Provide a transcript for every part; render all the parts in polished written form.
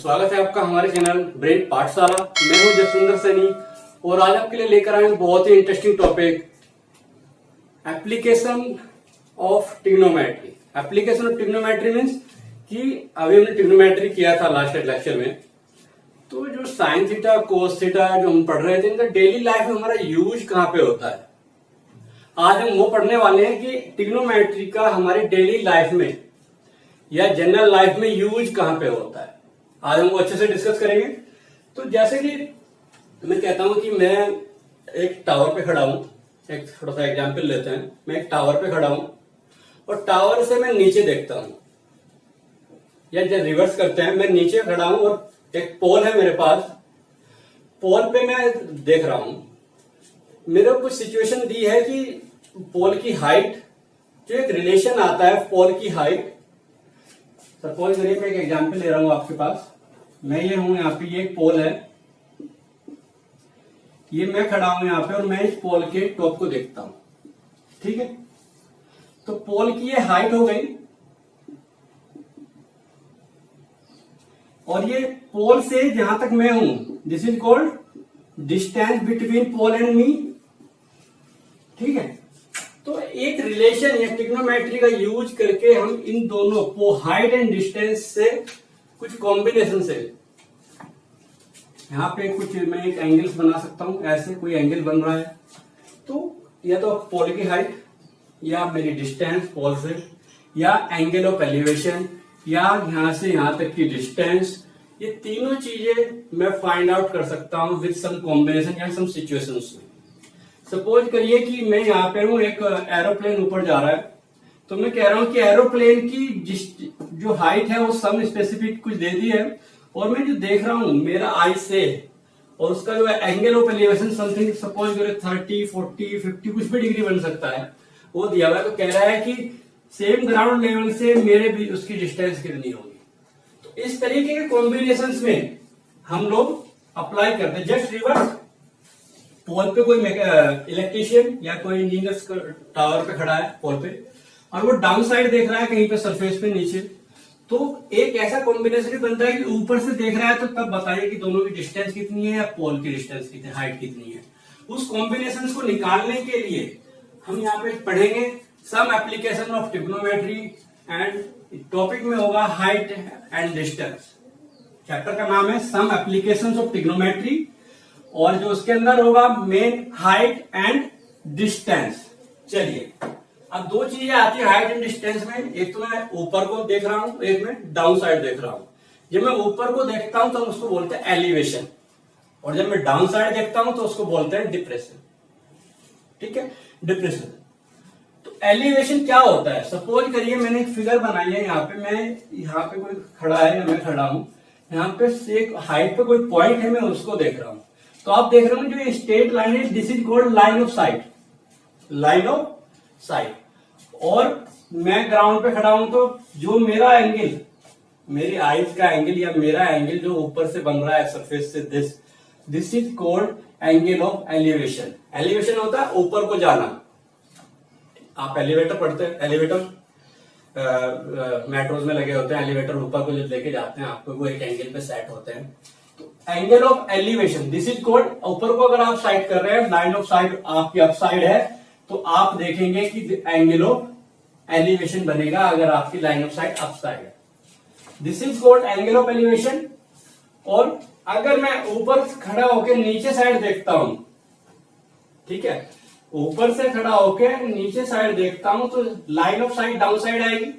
स्वागत है आपका हमारे चैनल ब्रेन पाठशाला। मैं हूं जसविंदर सैनी और आज आपके लिए लेकर आए बहुत ही interesting topic, application of trigonometry. Application of trigonometry means कि अभी हमने ट्रिग्नोमेट्री किया था लास्ट लेक्चर में, तो जो साइन थीटा कोस थीटा जो हम पढ़ रहे थे इनका डेली लाइफ में हमारा यूज कहाँ पे होता है। आज हम वो पढ़ने वाले हैं कि ट्रिग्नोमेट्री का हमारी डेली लाइफ में या जनरल लाइफ में यूज कहां पे होता है। आज हम वो अच्छे से डिस्कस करेंगे। तो जैसे कि मैं कहता हूं कि मैं एक टावर पे खड़ा हूं, एक थोड़ा सा एग्जांपल लेते हैं। मैं एक टावर पे खड़ा हूं और टावर से मैं नीचे देखता हूं, या जब रिवर्स करते हैं, मैं नीचे खड़ा हूं और एक पोल है मेरे पास, पोल पे मैं देख रहा हूं। मेरे को कुछ सिचुएशन दी है कि पोल की हाइट, जो एक रिलेशन आता है पोल की हाइट। सपोज करिए मैं एक एग्जांपल ले रहा हूं आपके पास, मैं ये हूं यहाँ पे, ये एक पोल है, ये मैं खड़ा हूं यहाँ पे और मैं इस पोल के टॉप को देखता हूं, ठीक है। तो पोल की ये हाइट हो गई और ये पोल से जहां तक मैं हूं, this is called distance between pole and me, ठीक है। तो एक रिलेशन या ट्रिग्नोमेट्री का यूज करके हम इन दोनों को हाइट एंड डिस्टेंस से कुछ कॉम्बिनेशन से यहां पे कुछ मैं एक एंगल्स बना सकता हूं। ऐसे कोई एंगल बन रहा है तो या तो पोल की हाइट या मेरी डिस्टेंस पोल से, या एंगल ऑफ एलिवेशन, या यहां से यहां तक की डिस्टेंस, ये तीनों चीजें मैं फाइंड आउट कर सकता हूं विद सम कॉम्बिनेशन या सम सिचुएशंस में। सपोज करिए कि मैं यहाँ पे हूं, एक एरोप्लेन ऊपर जा रहा है, तो मैं कह रहा हूं कि एरोप्लेन की जो हाइट है वो सम स्पेसिफिक कुछ दे दी है, और मैं जो देख रहा हूं मेरा आई से, और उसका जो angle of elevation something suppose करें 30, 40, 50 कुछ भी डिग्री बन सकता है, वो दिया हुआ है। तो कह रहा है कि सेम ग्राउंड लेवल से मेरे भी उसकी डिस्टेंस कितनी होगी। तो इस तरीके के कॉम्बिनेशन में हम लोग अप्लाई करते हैं। जस्ट रिवर्स, पोल पे कोई इलेक्ट्रिशियन या कोई इंजीनियर टावर पे खड़ा है पोल पे, और वो डाउन साइड देख रहा है कहीं पे सरफेस पे नीचे, तो एक ऐसा कॉम्बिनेशन बनता है कि ऊपर से देख रहा है तो तब बताइए कि दोनों की डिस्टेंस कितनी है या पोल की डिस्टेंस कितनी, हाइट कितनी है। उस कॉम्बिनेशन को निकालने के लिए हम यहाँ पे पढ़ेंगे some application of trigonometry, and topic में होगा हाइट एंड डिस्टेंस। चैप्टर का नाम है सम एप्लीकेशन ऑफ ट्रिग्नोमेट्री, और जो उसके अंदर होगा मेन हाइट एंड डिस्टेंस। चलिए, अब दो चीजें आती है हाइट एंड डिस्टेंस में, एक तो मैं ऊपर को देख रहा हूं, एक मैं डाउन साइड देख रहा हूं। जब मैं ऊपर को देखता हूं तो उसको बोलते हैं एलिवेशन, और जब मैं डाउन साइड देखता हूं तो उसको बोलते हैं डिप्रेशन, ठीक है, डिप्रेशन। तो एलिवेशन क्या होता है? सपोज करिए मैंने एक फिगर बनाई है यहाँ पे, मैं यहाँ पे कोई खड़ा है या मैं खड़ा हूं, यहाँ पे एक हाइट पे कोई पॉइंट है, मैं उसको देख रहा हूं। तो आप देख रहे हो जो ये स्ट्रेट लाइन है, this is called line of site, line of site. और मैं ग्राउंड पे खड़ा हूं तो जो मेरा एंगल, मेरी आईज का एंगल या मेरा एंगल जो ऊपर से बन रहा है सरफेस से, this is called angle of elevation. Elevation होता है ऊपर को जाना। आप एलिवेटर पढ़ते हैं, एलिवेटर मेट्रोज में लगे होते हैं, एलिवेटर ऊपर को जब लेके जाते हैं आपको, वो एक एंगल पे सेट होते हैं। Angle of elevation this is called, ऊपर को अगर आप साइड कर रहे हैं, लाइन ऑफ साइड आपकी अप साइड है, तो आप देखेंगे कि एंगल ऑफ एलिवेशन बनेगा अगर आपकी line of sight up side है। This is called angle of elevation. और अगर मैं ऊपर खड़ा होकर नीचे साइड देखता हूं, ठीक है, ऊपर से खड़ा होकर नीचे साइड देखता हूं, तो line of sight down side आएगी,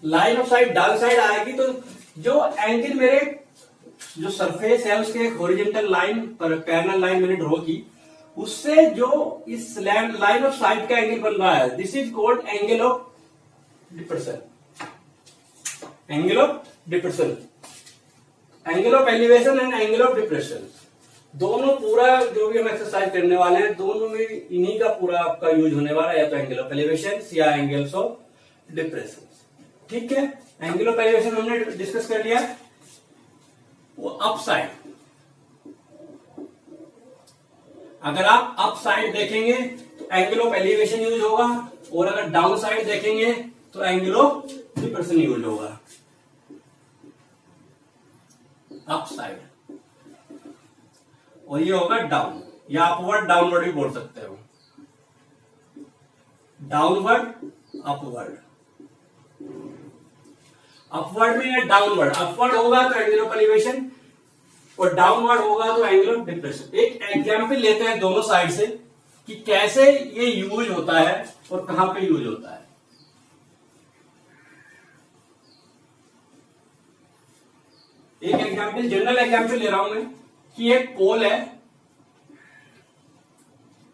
line of sight down side आएगी। तो जो एंगल मेरे जो सरफेस है उसके एक हॉरिजॉन्टल लाइन पर पैरेलल लाइन मैंने ड्रॉ की, उससे जो इस लाइन ऑफ साइड का एंगल बन रहा है, this is called angle of depression, angle of depression, angle of elevation and angle of depression. दोनों पूरा जो भी हम एक्सरसाइज करने वाले हैं, दोनों में इन्हीं का पूरा आपका यूज होने वाला है, या तो एंगल ऑफ एलिवेशन या एंगल्स ऑफ डिप्रेशन, ठीक है। एंगल ऑफ एलिवेशन हमने डिस्कस कर लिया, वो अप साइड। अगर आप अप साइड देखेंगे तो एंगल ऑफ एलिवेशन यूज होगा, और अगर डाउन साइड देखेंगे तो एंगल ऑफ डिप्रेशन यूज होगा। अप साइड, और ये होगा डाउन, या अपवर्ड डाउनवर्ड भी बोल सकते हो, डाउनवर्ड अपवर्ड, अपवर्ड में या डाउनवर्ड, अपवर्ड होगा तो एंगल ऑफ एलिवेशन और डाउनवर्ड होगा तो एंगल ऑफ डिप्रेशन। एक एग्जाम्पल लेते हैं दोनों साइड से कि कैसे ये यूज होता है और कहां पे यूज होता है। एक एग्जाम्पल, जनरल एग्जाम्पल ले रहा हूं मैं कि एक पोल है,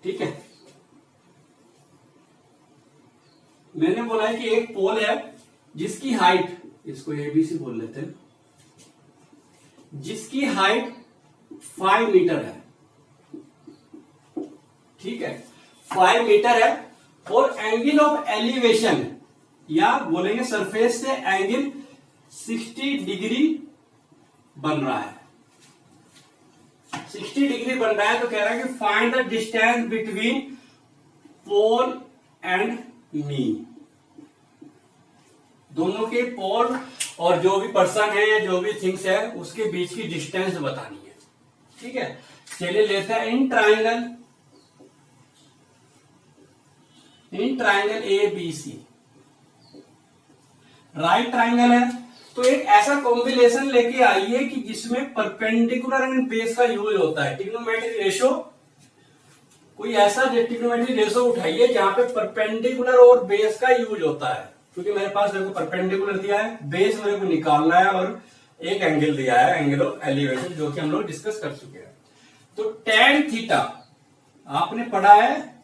ठीक है, मैंने बोला है कि एक पोल है जिसकी हाइट, इसको एबीसी बोल लेते हैं, जिसकी हाइट 5 मीटर है, ठीक है, 5 मीटर है, और एंगल ऑफ एलिवेशन या बोलेंगे सरफेस से एंगल 60 डिग्री बन रहा है, 60 डिग्री बन रहा है, तो कह रहा है कि find the distance between pole and me, दोनों के पोल और जो भी पर्सन है या जो भी थिंग्स है उसके बीच की डिस्टेंस बतानी है, ठीक है। चलिए लेते हैं in triangle A B C, right triangle है, तो एक ऐसा कॉम्बिनेशन लेके आइए कि जिसमें परपेंडिकुलर एंड बेस का यूज होता है, ट्रिग्नोमेट्रिक रेशो, कोई ऐसा ट्रिग्नोमेट्रिक रेशो उठाइए जहां पे परपेंडिकुलर और बेस का यूज होता है, क्योंकि मेरे पास मेरे को परपेंडिकुलर दिया है, बेस मेरे को निकालना है, और एक एंगल दिया है एंगल ऑफ एलिवेशन, जो कि हम लोग डिस्कस कर चुके हैं। तो tan थीटा आपने पढ़ा है,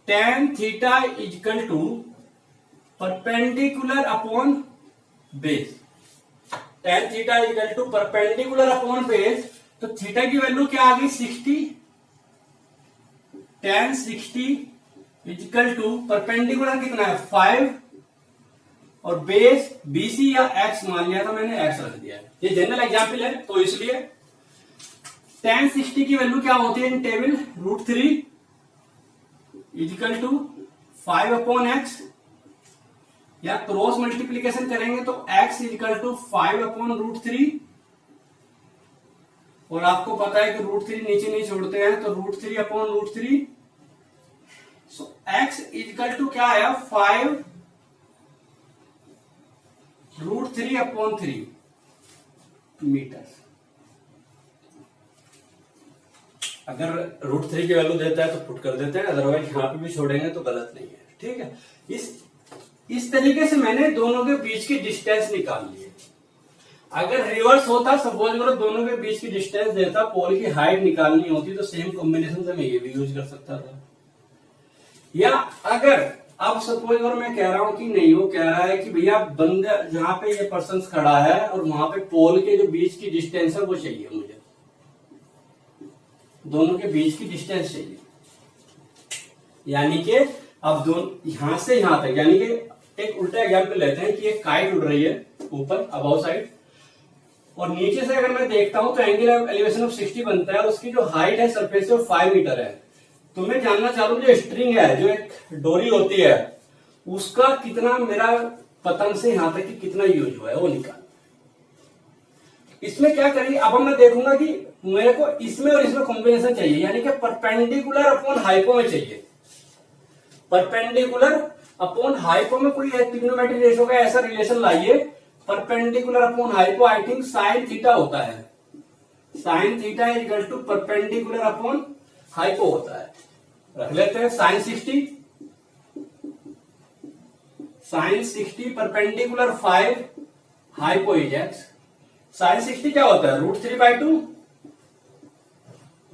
tan theta equal to perpendicular upon base, tan theta equal to perpendicular upon base, तो थीटा की वैल्यू क्या आ गई 60, tan 60 इक्वल टू परपेंडिकुलर कितना है 5, और बेस बीसी या एक्स मान लिया था मैंने, एक्स रख दिया है, ये जनरल एग्जांपल है, तो इसलिए tan 60 की वैल्यू क्या होती है in table, √3 equal to 5 upon x, या क्रॉस मल्टीप्लीकेशन करेंगे तो x इक्वल टू 5 अपॉन √3, और आपको पता है कि √3 नीचे नहीं छोड़ते हैं, तो √3 अपॉन √3, सो x इक्वल टू क्या आया 5 √3 अपॉन 3 मीटर। अगर √3 की वैल्यू देता है तो पुट कर देते हैं, अदरवाइज यहां पे भी छोड़ेंगे तो गलत नहीं है, ठीक है। इस तरीके से मैंने दोनों के बीच की डिस्टेंस निकाल ली है। अगर रिवर्स होता, सपोज करो दोनों के बीच की डिस्टेंस देता, पोल की हाइट निकालनी होती, तो सेम कॉम्बिनेशन से मैं ये भी यूज कर सकता था। या अगर अब सपोज करो मैं कह रहा हूं कि नहीं, वो कह रहा है कि भैया बंदा जहां पे ये पर्सन खड़ा है और वहां पे पोल के जो बीच की डिस्टेंस है वो चाहिए मुझे, दोनों के बीच की डिस्टेंस चाहिए, यानी कि अब दोनों यहां से यहां तक, यानी कि एक उल्टा एग्जाम्पल लेते हैं कि एक काइट उड़ रही है ऊपर अबाउ साइड, और नीचे से अगर मैं देखता हूं तो एंगल ऑफ एलिवेशन ऑफ 60 बनता है, और उसकी जो हाइट है सरफेस से 5 मीटर है। तो मैं जानना चाह रहा हूं जो स्ट्रिंग है, जो एक डोरी होती है, उसका कितना मेरा पतंग से यहां तक कि कितना यूज हुआ है वो निकाल। इसमें क्या करेंगे, अब मैं देखूंगा कि मेरे को इसमें और इसमें कॉम्बिनेशन चाहिए, यानी कि परपेंडिकुलर अपॉन हाइपो में चाहिए, परपेंडिकुलर अपॉन हाइपो में कोई ट्रिग्नोमेट्रिक रेशो का ऐसा रिलेशन लाइए, perpendicular upon hypo I think sine theta होता है, sine theta equal to perpendicular upon hypo होता है, रख लेते हैं sine 60 perpendicular 5 hypo is x, sine 60 क्या होता है √3/2,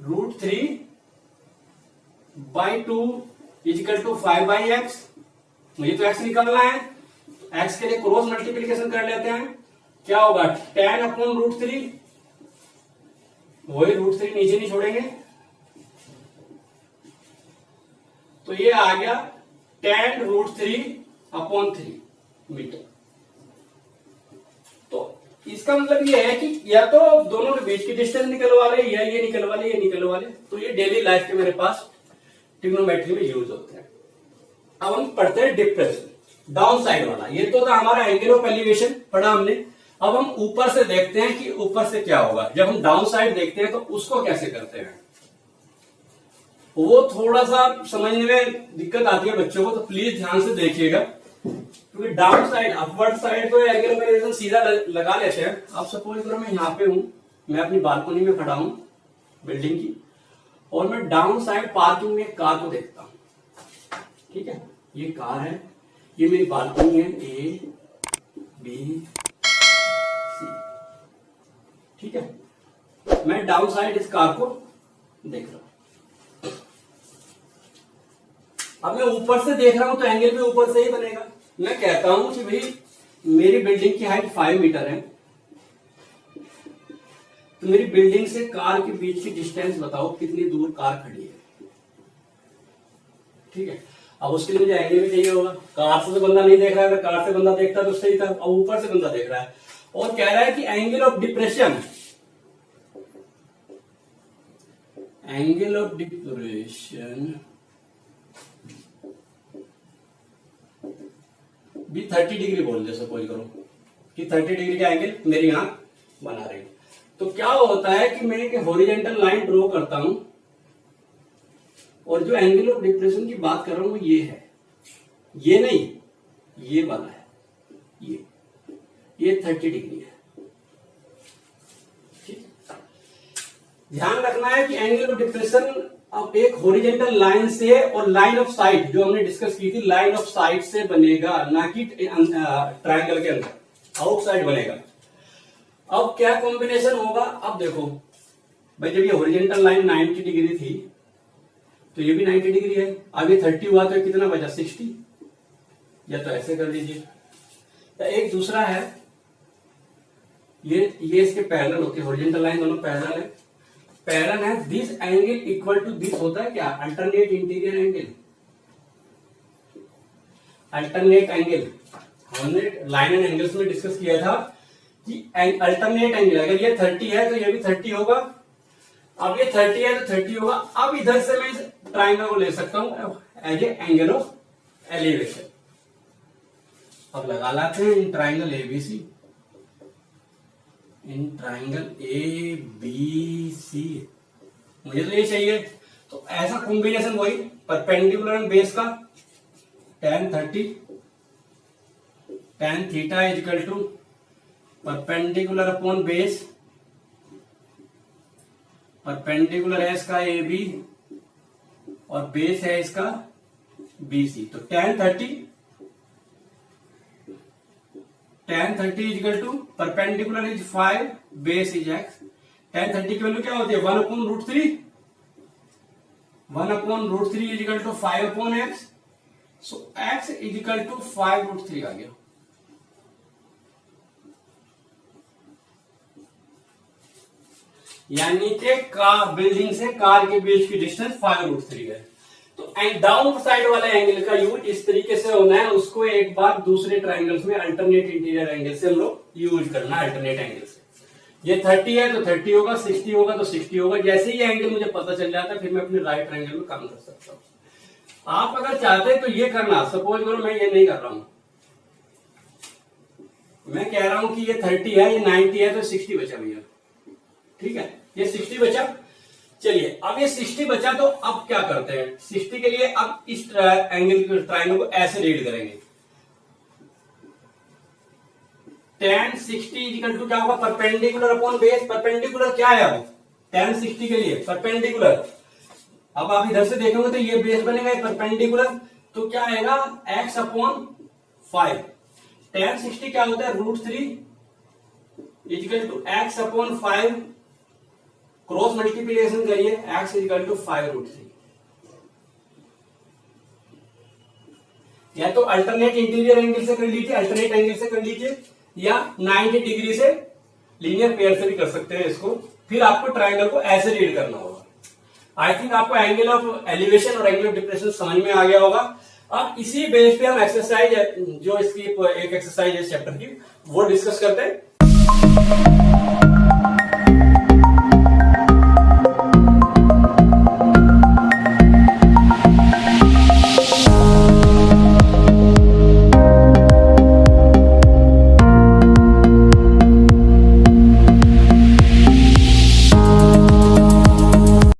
√3/2 इक्वल टू 5/x, मुझे तो x निकालना है, x के लिए क्रॉस मल्टीप्लीकेशन कर लेते हैं, क्या होगा tan अपॉन √3, वही √3 नीचे नहीं छोड़ेंगे, तो ये आ गया tan √3 अपॉन 3 मीटर। तो इसका मतलब ये है कि या तो दोनों के बीच की डिस्टेंस निकलवा ले, या ये निकलवा ले, ये निकलवा ले, तो ये डेली लाइफ के मेरे पास ट्रिग्नोमेट्री में यूज होते हैं। अब हम पढ़ते हैं डिप्रेशन, डाउन साइड वाला। ये तो था हमारा एंगल ऑफ एलिवेशन पढ़ा हमने। अब हम ऊपर से देखते हैं कि ऊपर से क्या होगा। जब हम डाउन साइड देखते हैं तो उसको कैसे करते हैं, वो थोड़ा सा समझने में दिक्कत आती है बच्चों को, तो प्लीज ध्यान से देखिएगा। क्योंकि डाउन साइड अपवर्ड साइड तो एंगल ऑफ एलिवेशन सीधा लगा लेते हैं। अब सपोज करो मैं यहाँ पे हूं, मैं अपनी बालकनी में खड़ा हूं बिल्डिंग की, और मैं डाउन साइड पार्किंग में कार को देखता हूं। ठीक है, ये कार है, ये मेरी बालकनी है, ए बी सी। ठीक है, मैं डाउन साइड इस कार को देख रहा हूं। अब मैं ऊपर से देख रहा हूं तो एंगल भी ऊपर से ही बनेगा। मैं कहता हूं कि भाई मेरी बिल्डिंग की हाइट 5 मीटर है, तो मेरी बिल्डिंग से कार के बीच की डिस्टेंस बताओ कितनी दूर कार खड़ी है। ठीक है, अब उसके लिए मुझे एंगल भी चाहिए होगा। कार से तो बंदा नहीं देख रहा है, अगर कार से बंदा देखता तो सही था, अब ऊपर से बंदा देख रहा है और कह रहा है कि angle of depression, angle of depression भी 30 डिग्री बोल दे, सपोज करो कि 30 डिग्री का एंगल मेरी यहां बना रही है। तो क्या होता है कि मैं एक हॉरिजॉन्टल लाइन ड्रॉ करता हूं और जो एंगल ऑफ डिप्रेशन की बात कर रहा हूं वो ये है, ये नहीं, ये वाला है, ये 30 डिग्री है। ठीक, ध्यान रखना है कि एंगल ऑफ डिप्रेशन अब एक हॉरिजॉन्टल लाइन से और लाइन ऑफ साइट जो हमने डिस्कस की थी, लाइन ऑफ साइट से बनेगा, ना कि ट्रायंगल के अंदर आउटसाइड बनेगा। अब क्या कॉम्बिनेशन होगा, अब देखो भाई जब ये हॉरिजॉन्टल लाइन 90 डिग्री थी तो ये भी 90 डिग्री है, अब ये 30 हुआ तो कितना बचा 60, या तो ऐसे कर दीजिए। तो एक दूसरा है, ये इसके पैरेलल होती है, हॉरिजॉन्टल लाइन दोनों पैरेलल है, पैरेलल है, this angle equal to this होता है क्या, alternate interior angle. Alternate angle हमने लाइन एंड एंगल्स में डिस्कस किया था कि अल्टरनेट एंगल, अगर ये 30 है तो ये भी 30 होगा, अब ये 30 है तो 30 होगा। अब इधर से मैं इस ट्राइंगल को ले सकता हूं as a angle of elevation. अब लगा लाते हैं in triangle ABC, in triangle A B C, मुझे तो ये चाहिए। तो ऐसा कॉम्बिनेशन वही परपेंडिकुलर एंड बेस का, tan 30 tan theta is equal to perpendicular upon base, perpendicular है इसका ए बी और बेस है इसका बी सी। तो tan 30 is equal to perpendicular is 5, base is x। tan 30 की वैल्यू क्या होती है 1/√3, 1/√3 is equal to 5/x। So x is equal to 5√3 आ गया। यानी कि बिल्डिंग से कार के बीच की डिस्टेंस 5√3 है। तो डाउन साइड वाले एंगल का यूज इस तरीके से होना है, उसको एक बार दूसरे ट्राइंगल्स में अल्टरनेट इंटीरियर एंगल से हम लोग यूज करना है, अल्टरनेट एंगल से। ये 30 है तो 30 होगा, 60 होगा तो 60 होगा। जैसे ही एंगल मुझे पता चल जाता है फिर मैं अपने राइट ट्राइंगल में काम कर सकता हूं। आप अगर चाहते हैं तो ये करना, सपोज करो मैं ये नहीं कर रहा हूं, मैं कह रहा हूं कि ये 30 है, ये 90 है, तो 60 बचा भैया। ठीक है, ये 60 बचा। चलिए अब ये 60 बचा तो अब क्या करते हैं, 60 के लिए अब इस एंगल ट्राइंगल को ऐसे रीड करेंगे, tan 60 इक्वल टू क्या होगा परपेंडिकुलर अपॉन बेस। परपेंडिकुलर क्या है अब tan 60 के लिए परपेंडिकुलर। अब आप इधर से देखोगे तो ये बेस बनेगा परपेंडिकुलर, तो क्या आएगा x अपॉन 5। tan 60 क्या होता है √3 equal to x upon 5, cross multiplication करिए, x इक्वल टू 5√3। या तो अल्टरनेट इंटीरियर एंगल से कर लीजिए, अल्टरनेट एंगल से कर लीजिए, या 90 डिग्री से लीनियर पेयर से भी कर सकते हैं इसको। फिर आपको ट्राइंगल को ऐसे रीड करना होगा। आई थिंक आपको एंगल ऑफ एलिवेशन और एंगल ऑफ डिप्रेशन समझ में आ गया होगा। अब इसी बेस पे हम एक्सरसाइज जो इसकी एक एक्सरसाइज है इस चैप्टर की वो डिस्कस करते हैं।